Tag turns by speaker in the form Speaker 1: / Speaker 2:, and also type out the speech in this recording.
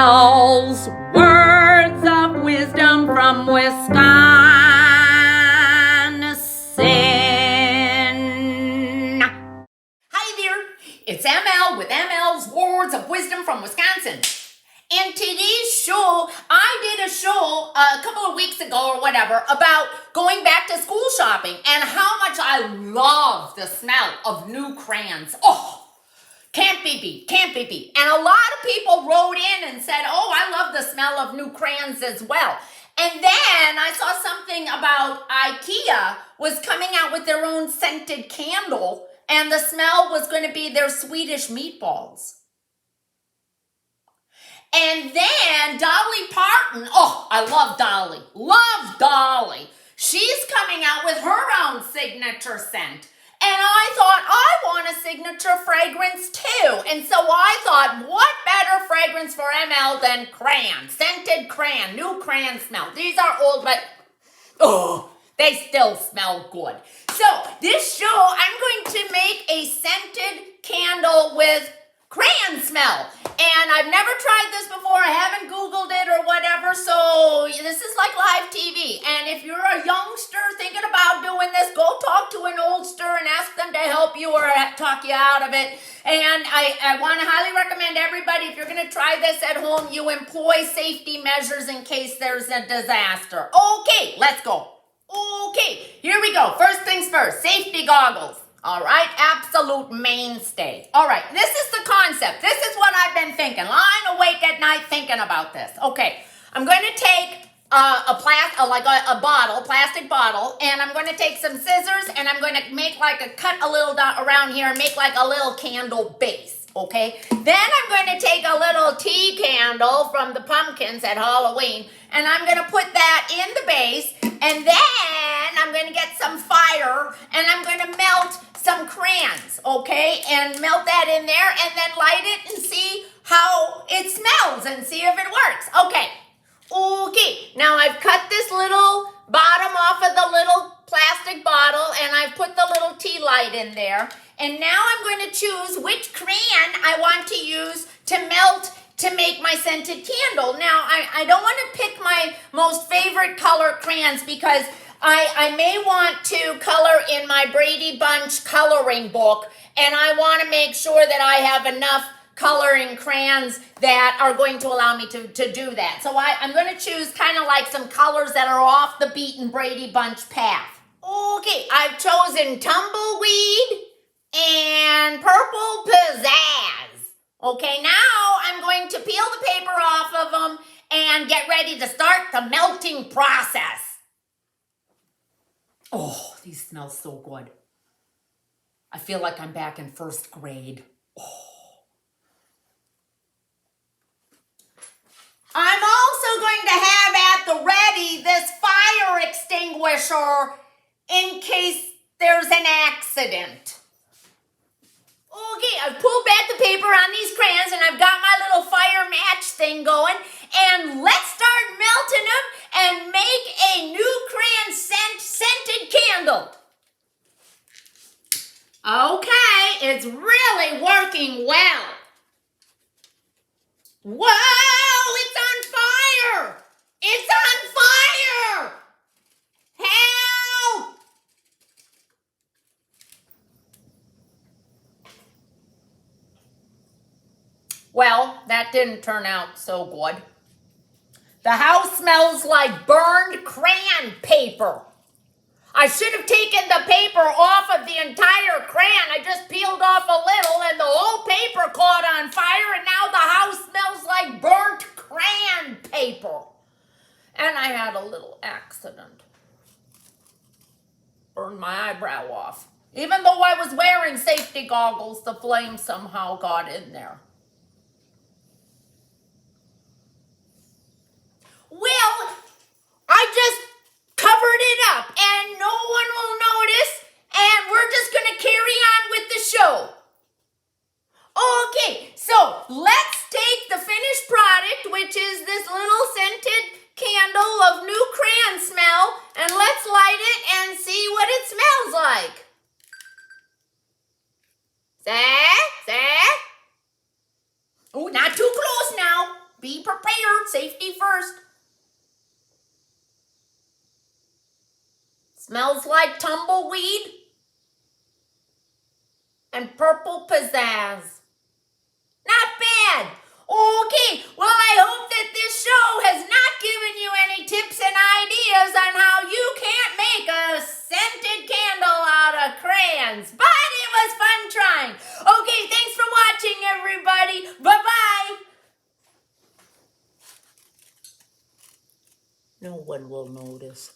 Speaker 1: Ml's words of wisdom from Wisconsin.
Speaker 2: Hi there, it's ML with ML's words of wisdom from Wisconsin. In today's show, I did a show a couple of weeks ago or whatever about going back to school shopping and how much I love the smell of new crayons. Oh, can't be beat. And a lot of people wrote in and said, oh, I love the smell of new crayons as well. And then I saw something about IKEA was coming out with their own scented candle, and the smell was going to be their Swedish meatballs. And then Dolly Parton, oh, I love Dolly. She's coming out with her own signature scent. And I thought, I want a signature fragrance too. And so I thought, what better fragrance for ML than crayon, scented crayon, new crayon smell. These are old, but they still smell good. So this show, I'm going to make a scented candle with crayon smell. And I've never tried this before. I haven't Googled it or whatever. So this is like live TV. And if you're a youngster thinking about doing this, go talk to an oldster and ask them to help you or talk you out of it. And I want to highly recommend everybody, if you're going to try this at home, you employ safety measures in case there's a disaster. Okay, let's go. Okay, here we go. First things first, safety goggles. All right, absolute mainstay. All right, this is the concept. This is what I've been thinking, lying awake at night thinking about this. Okay, I'm going to take a plastic bottle, and I'm going to take some scissors, and I'm going to make cut a little dot around here and make like a little candle base. Okay, then I'm going to take a little tea candle from the pumpkins at Halloween, and I'm going to put that in the base, and then I'm going to get some fire, and I'm going to melt some crayons, okay, and melt that in there, and then light it and see how it smells and see if it works. Okay, now I've cut this little bottom off of the little plastic bottle, and I've put the little tea light in there, and now I'm going to choose which crayon I want to use to melt to make my scented candle. Now, I don't want to pick my most favorite color crayons because I may want to color in my Brady Bunch coloring book, and I want to make sure that I have enough coloring crayons that are going to allow me to do that. So I'm going to choose kind of like some colors that are off the beaten Brady Bunch path. Okay, I've chosen Tumbleweed and Purple Pizzazz. Okay, now I'm going to peel the paper off of them and get ready to start the melting process. Oh, these smell so good. I feel like I'm back in first grade. I'm also going to have at the ready this fire extinguisher in case there's an accident. Okay, I've pulled back the paper on these crayons, and I've got my little fire match thing going, and let's start melting them and make a new crayon scented candle. Okay, it's really working well. Whoa, it's on fire! It's on fire! Help! Well, that didn't turn out so good. The house smells like burned crayon paper. I should have taken the paper off of the entire crayon. I just peeled off a little and the whole paper caught on fire, and now the house smells like burnt crayon paper. And I had a little accident. Burned my eyebrow off. Even though I was wearing safety goggles, the flame somehow got in there. Well, I just covered it up and no one will notice, and we're just going to carry on with the show. Okay, so let's take the finished product, which is this little scented candle of new crayon smell, and let's light it and see what it smells like. Be prepared. Safety first. Smells like tumbleweed and purple pizzazz. Not bad. Okay, well, I hope that this show has not given you any tips and ideas on how you can't make a scented candle out of crayons, but it was fun trying. Okay, thanks for watching, everybody. Bye-bye. No one will notice.